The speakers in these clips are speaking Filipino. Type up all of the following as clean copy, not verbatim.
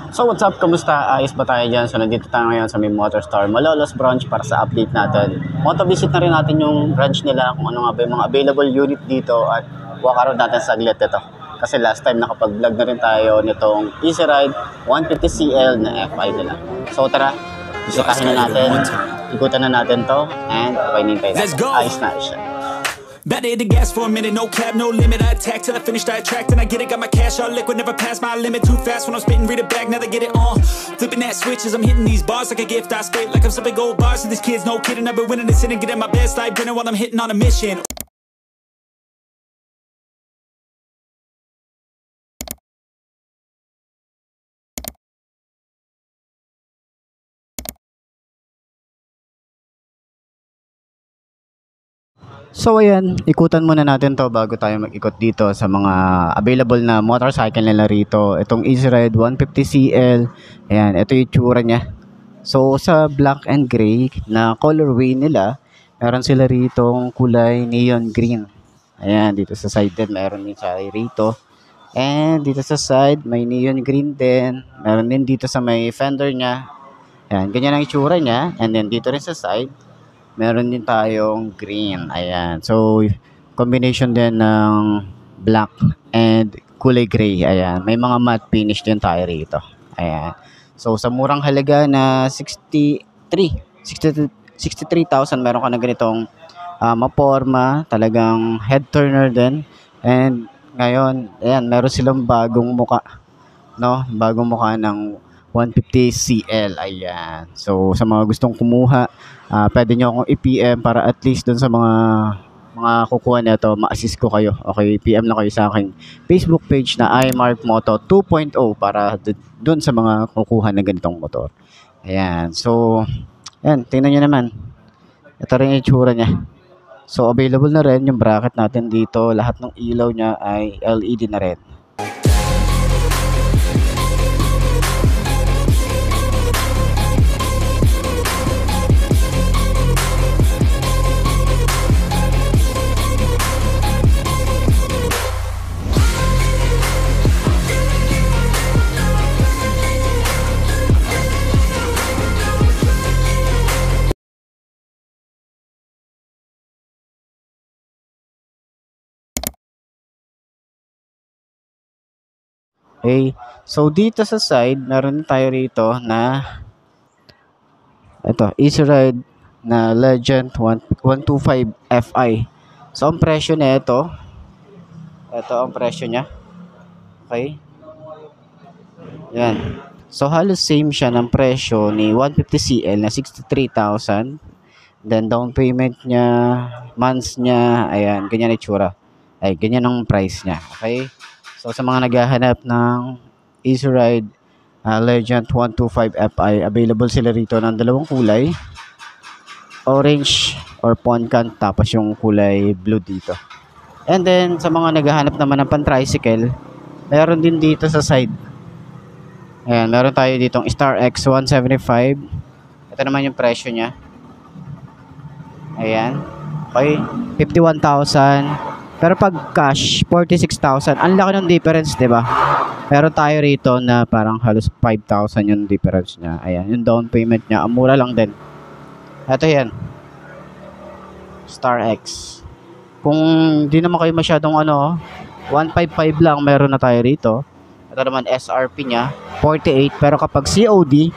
So what's up? Kamusta? Ayos ba tayo dyan? So nandito tayo ngayon sa may Motor Store Malolos branch para sa update natin. Moto-visit na rin natin yung branch nila kung ano nga ba yung mga available unit dito at walk around natin saglit ito. Kasi last time nakapag-vlog na rin tayo nitong Easy Ride 150cl na FI nila. So tara, bisitahin na natin, ikutan na natin to, and okay nintay natin. Ayos na siya. Better hit the gas for a minute, no cap, no limit. I attack till I finish, I attract, and I get it. Got my cash all liquid, never pass my limit. Too fast when I'm spitting, read it back, now they get it on. Flipping that switch as I'm hitting these bars like a gift. I spit like I'm some big old bars to these kids, no kidding. I've been winning this and getting my best life grinning while I'm hitting on a mission. So ayan, ikutan muna natin to bago tayo mag-ikot dito sa mga available na motorcycle nila rito. Itong Easy Ride 150cl. Ayan, ito yung tsura niya. So sa black and gray na colorway nila, meron sila rito kulay neon green. Ayan, dito sa side din meron din sa rito. And dito sa side may neon green din. Meron din dito sa may fender niya. Ayan, ganyan ang itsura niya. And then dito rin sa side meron din tayong green. Ayan. So, combination din ng black and kulay gray. Ayan. May mga matte finish din tayo rito. Ayan. So, sa murang halaga na 63,000 meron ka na ganitong maporma. Talagang head turner din. And ngayon, ayan, meron silang bagong muka. No? Bagong muka ng 150cl. Ayan. So, sa mga gustong kumuha, pwede nyo akong i-PM para at least dun sa mga kukuha nito, ma-assist ko kayo. Okay, PM lang kayo sa aking Facebook page na iMark Moto 2.0 para dun sa mga kukuha ng ganitong motor. Ayan. So, ayan, tingnan nyo naman. Ito rin yung itsura niya. So, available na rin yung bracket natin dito. Lahat ng ilaw niya ay LED na rin. Okay. So, dito sa side, meron tayo rito na ito, Easy Ride na Legend 125 FI. So, ang presyo na ito ang presyo niya. Okay. Yan. So, halos same siya ng presyo ni 150cl na 63,000. Then, down payment niya, months niya, ayan, ganyan itsura. Ay, ganyan ang price niya. Okay. So, sa mga naghahanap ng Easy Ride Legend 125 FI, available sila rito ng dalawang kulay. Orange or poncan, tapos yung kulay blue dito. And then, sa mga naghahanap naman ng pan-tricycle, meron din dito sa side. Ayan, meron tayo ditong Star X 175. Ito naman yung presyo niya. Ayan. Okay, 51,000. Pero pag cash, 46,000. Ang laki ng difference, 'di ba? Pero tayo rito na parang halos 5,000 yung difference niya. Ayan, yung down payment niya, mura lang din. Ito 'yan. Star X. Kung di naman kayo masyadong 155 lang meron na tayo rito. Ito naman SRP niya, 48, pero kapag COD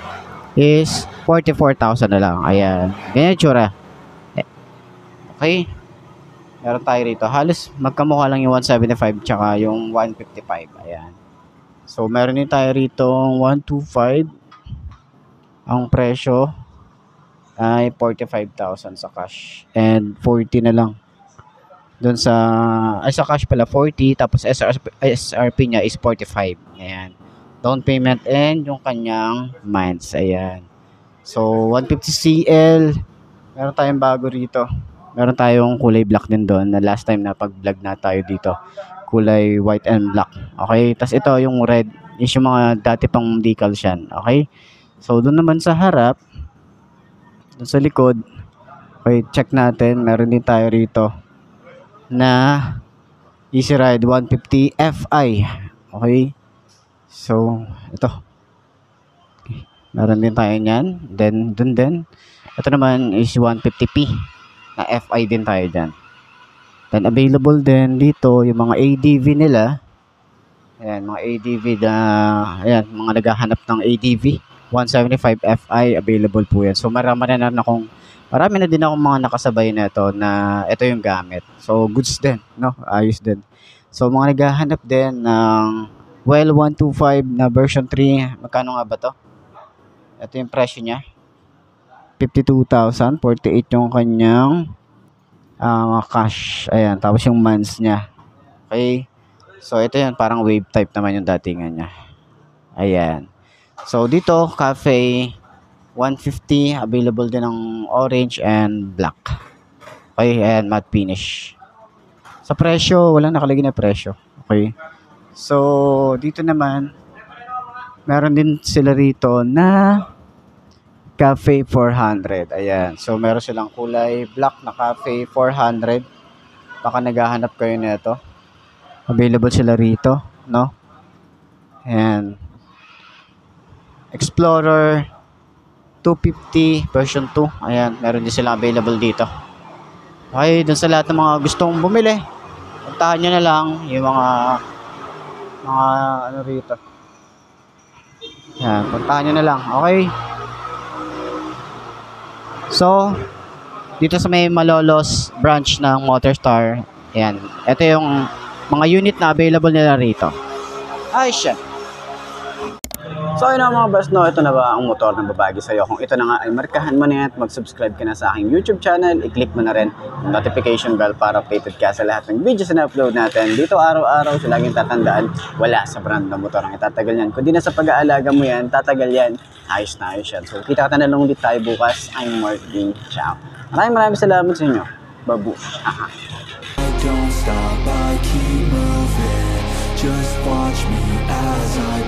is 44,000 na lang. Ayan. Ganyan tsura. Okay. Meron tayo rito. Halos magkamukha lang yung 175 tsaka yung 155. Ayan. So, meron din tayo rito 125. Ang presyo ay 45,000 sa cash. And 40 na lang. Doon sa cash pala 40. Tapos SRP niya is 45. Ayan. Down payment and yung kanyang months. Ayan. So, 150cl. Meron tayong bago rito. Meron tayong kulay black din doon na last time na pag-vlog na tayo dito. Kulay white and black. Okay? Tapos ito yung red. Is yung mga dati pang decals yan. Okay? So, doon naman sa harap. Doon sa likod. Okay, check natin. Meron din tayo rito na Easy Ride 150 FI. Okay? So, ito. Meron din tayo niyan. Then, dun din. Ito naman is 150p na FI din tayo dyan. Then, available din dito yung mga ADV nila. Ayan, mga ADV na, ayan, mga naghahanap ng ADV. 175 FI, available po yan. So, marami na din akong mga nakasabay na ito na ito yung gamit. So, goods din, no? Ayos din. So, mga naghahanap din ng, well, 125 na version 3. Magkano nga ba to? Ito yung presyo niya. 52,000. 48 yung kanyang cash. Ayan, tapos yung months niya. Okay. So, ito yun. Parang wave type naman yung datingan niya. Ayan. So, dito, cafe, 150. Available din ng orange and black. Okay, and matte finish. Sa presyo, walang nakalagay na presyo. Okay. So, dito naman, meron din sila rito na cafe 400. Ayan. So, meron silang kulay black na cafe 400. Baka naghahanap kayo nito. Available sila rito, no? Ayan. Explorer 250 version 2. Ayan, meron din silang available dito. Okay, dun sa lahat ng mga gustong bumili, puntahan nyo na lang yung mga ano rito. Ayan, puntahan nyo na lang. Okay. So, dito sa may Malolos branch ng Motorstar, ayan, ito yung mga unit na available nila rito. Ay, shit. So, ayun na mga boss, no, ito na ba ang motor na babagi sa'yo? Kung ito na nga ay markahan mo na yan at mag-subscribe ka na sa aking YouTube channel, i-click mo na rin ang notification bell para updated ka sa lahat ng videos na upload natin. Dito araw-araw, so laging tatandaan, wala sa brand ng motor ang itatagal yan. Kung di na sa pag-aalaga mo yan, tatagal yan, ayos na ayos yan. So, kita ka na lang ulit tayo bukas. I'm Martin. Ciao. Maraming salamat sa inyo. Babu. Don't stop, I keep moving. Just watch me as I